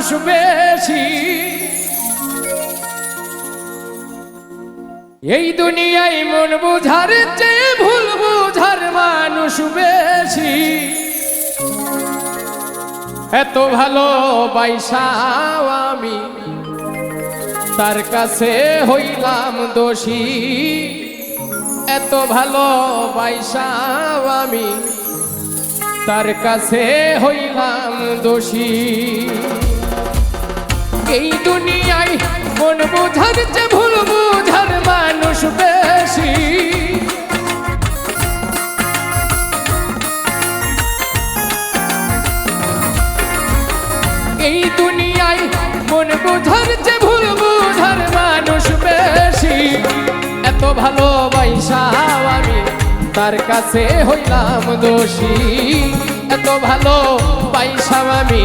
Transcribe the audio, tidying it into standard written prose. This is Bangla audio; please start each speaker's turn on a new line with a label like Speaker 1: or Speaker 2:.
Speaker 1: মানুষ বেশি, এই দুনিয়ায় মন বুঝার চেয়ে ভুল বুঝার মানুষ বেশি। এত ভালোবাসাও আমি তার কাছে হইলাম দোষী, এত ভালোবাসাও আমি তার কাছে হইলাম দোষী। এই দুনিয়ায় মন বুঝার চেয়ে ভুল বুঝার মানুষ বেশি, এই দুনিয়ায় মন বুঝার চেয়ে ভুল বুঝার মানুষ বেশি। এত ভালোবাসাও আমি তার কাছে হইলাম দোষী, এত ভালোবাসাও আমি